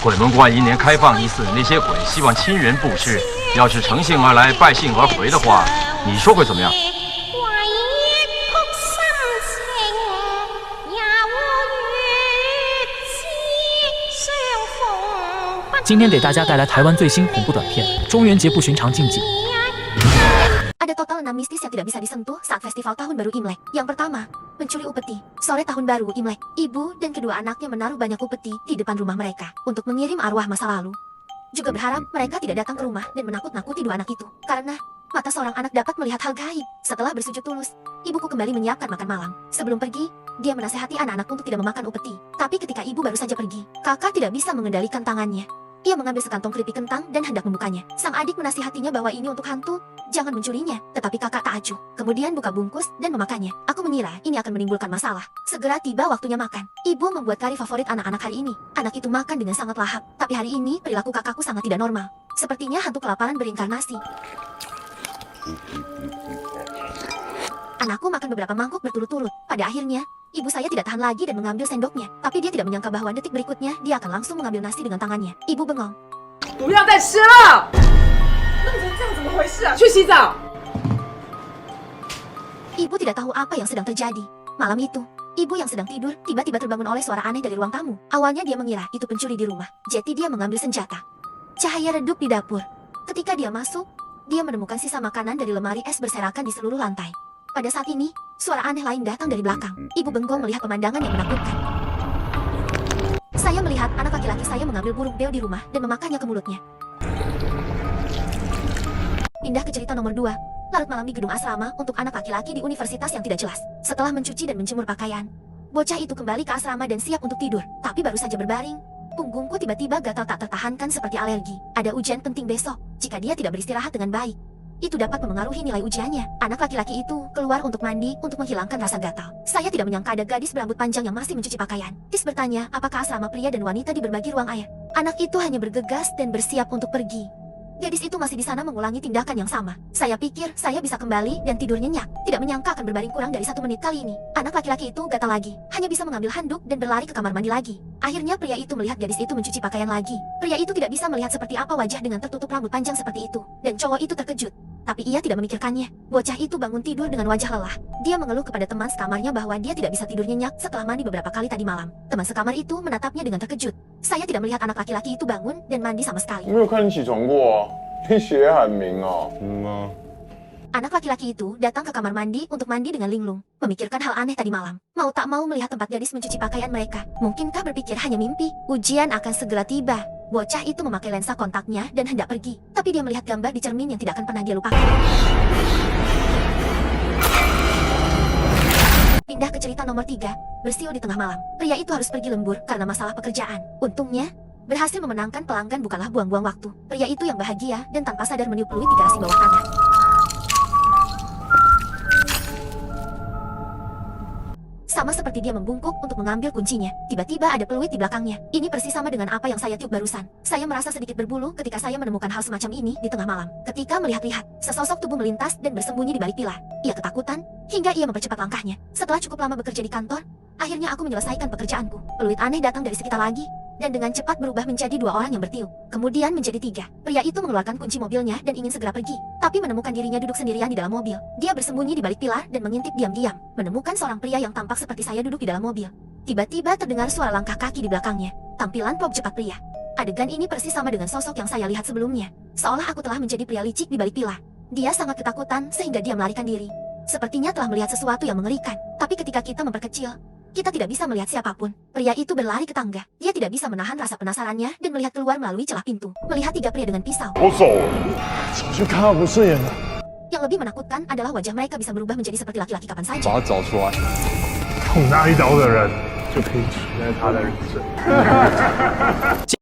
鬼门关1年开放一次，那些鬼希望亲人布施，要是诚心而来，败兴而回的话，你说会怎么样？今天给大家带来台湾最新恐怖短片《中元节不寻常禁忌》。Ada total 6 mistis yang tidak bisa disentuh saat festival tahun baru Imlek. Yang pertama, mencuri upeti. Sore tahun baru Imlek, ibu dan kedua anaknya menaruh banyak upeti di depan rumah mereka untuk mengirim arwah masa lalu. Juga berharap mereka tidak datang ke rumah dan menakut-nakuti dua anak itu. Karena mata seorang anak dapat melihat hal gaib. Setelah bersujud tulus, ibuku kembali menyiapkan makan malam. Sebelum pergi, dia menasehati anak-anak untuk tidak memakan upeti. Tapi ketika ibu baru saja pergi, kakak tidak bisa mengendalikan tangannya. Ia mengambil sekantong keripik kentang dan hendak membukanya. Sang adik menasihatinya bahwa ini untuk hantu, jangan mencurinya. Tetapi kakak tak acuh. Kemudian buka bungkus dan memakannya. Aku mengira ini akan menimbulkan masalah. Segera tiba waktunya makan. Ibu membuat kari favorit anak-anak hari ini. Anak itu makan dengan sangat lahap. Tapi hari ini perilaku kakakku sangat tidak normal. Sepertinya hantu kelaparan berinkarnasi. Anakku makan beberapa mangkuk berturut-turut. Pada akhirnya, ibu saya tidak tahan lagi dan mengambil sendoknya. Tapi dia tidak menyangka bahwa detik berikutnya dia akan langsung mengambil nasi dengan tangannya. Ibu bengong. 不要再吃了！弄成这样怎么回事啊？去洗澡。 Ibu tidak tahu apa yang sedang terjadi. Malam itu, ibu yang sedang tidur tiba-tiba terbangun oleh suara aneh dari ruang tamu. Awalnya dia mengira itu pencuri di rumah. Jadi dia mengambil senjata. Cahaya redup di dapur. Ketika dia masuk, dia menemukan sisa makanan dari lemari es berserakan di seluruh lantai. Pada saat ini, suara aneh lain datang dari belakang. Ibu bengong melihat pemandangan yang menakutkan. Saya melihat anak laki-laki saya mengambil burung beo di rumah dan memakannya ke mulutnya. Pindah ke cerita nomor 2. Larut malam di gedung asrama untuk anak laki-laki di universitas yang tidak jelas. Setelah mencuci dan menjemur pakaian, bocah itu kembali ke asrama dan siap untuk tidur. Tapi baru saja berbaring, punggungku tiba-tiba gatal tak tertahankan seperti alergi. Ada ujian penting besok. Jika dia tidak beristirahat dengan baik, itu dapat memengaruhi nilai ujiannya. Anak laki-laki itu keluar untuk mandi untuk menghilangkan rasa gatal. Saya tidak menyangka ada gadis berambut panjang yang masih mencuci pakaian. Tis bertanya, apakah asrama pria dan wanita di berbagi ruang air? Anak itu hanya bergegas dan bersiap untuk pergi. Gadis itu masih di sana mengulangi tindakan yang sama. Saya pikir saya bisa kembali dan tidur nyenyak. Tidak menyangka akan berbaring kurang dari 1 menit kali ini. Anak laki-laki itu gatal lagi. Hanya bisa mengambil handuk dan berlari ke kamar mandi lagi. Akhirnya pria itu melihat gadis itu mencuci pakaian lagi. Pria itu tidak bisa melihat seperti apa wajah dengan tertutup rambut panjang seperti itu. Dan cowok itu terkejut. Tapi ia tidak memikirkannya. Bocah itu bangun tidur dengan wajah lelah. Dia mengeluh kepada teman sekamarnya bahwa dia tidak bisa tidur nyenyak setelah mandi beberapa kali tadi malam. Teman sekamar itu menatapnya dengan terkejut. Saya tidak melihat anak laki-laki itu bangun dan mandi sama sekali. 我没有看你起床过啊，你血很明哦。Anak laki-laki itu datang ke kamar mandi untuk mandi dengan linglung, memikirkan hal aneh tadi malam. Mau tak mau melihat tempat gadis mencuci pakaian mereka. Mungkinkah berpikir hanya mimpi? Ujian akan segera tiba. Bocah itu memakai lensa kontaknya dan hendak pergi. Tapi dia melihat gambar di cermin yang tidak akan pernah dia lupakan. Pindah ke cerita nomor 3. Bersio di tengah malam. Pria itu harus pergi lembur karena masalah pekerjaan. Untungnya, berhasil memenangkan pelanggan bukanlah buang-buang waktu. Pria itu yang bahagia dan tanpa sadar meniup peluit di garasi bawah tanah. Sama seperti dia membungkuk untuk mengambil kuncinya. Tiba-tiba ada peluit di belakangnya. Ini persis sama dengan apa yang saya tiup barusan. Saya merasa sedikit berbulu ketika saya menemukan hal semacam ini di tengah malam. Ketika melihat-lihat, sesosok tubuh melintas dan bersembunyi di balik pilar. Ia ketakutan, hingga ia mempercepat langkahnya. Setelah cukup lama bekerja di kantor, akhirnya aku menyelesaikan pekerjaanku. Peluit aneh datang dari sekitar lagi, dan dengan cepat berubah menjadi 2 orang yang bertiup. Kemudian menjadi 3. Pria itu mengeluarkan kunci mobilnya dan ingin segera pergi. Tapi menemukan dirinya duduk sendirian di dalam mobil. Dia bersembunyi di balik pilar dan mengintip diam-diam. Menemukan seorang pria yang tampak seperti saya duduk di dalam mobil. Tiba-tiba terdengar suara langkah kaki di belakangnya. Tampilan pop cepat pria. Adegan ini persis sama dengan sosok yang saya lihat sebelumnya. Seolah aku telah menjadi pria licik di balik pilar. Dia sangat ketakutan sehingga dia melarikan diri. Sepertinya telah melihat sesuatu yang mengerikan. Tapi ketika kita memperkecil, kita tidak bisa melihat siapapun. Pria itu berlari ke tangga. Dia tidak bisa menahan rasa penasarannya dan melihat keluar melalui celah pintu. Melihat 3 pria dengan pisau. 我走了，早就看他不顺眼了。 Yang lebih menakutkan adalah wajah mereka bisa berubah menjadi seperti laki-laki kapan saja. 把他找出来。捅他一刀的人就可以取代他的人生。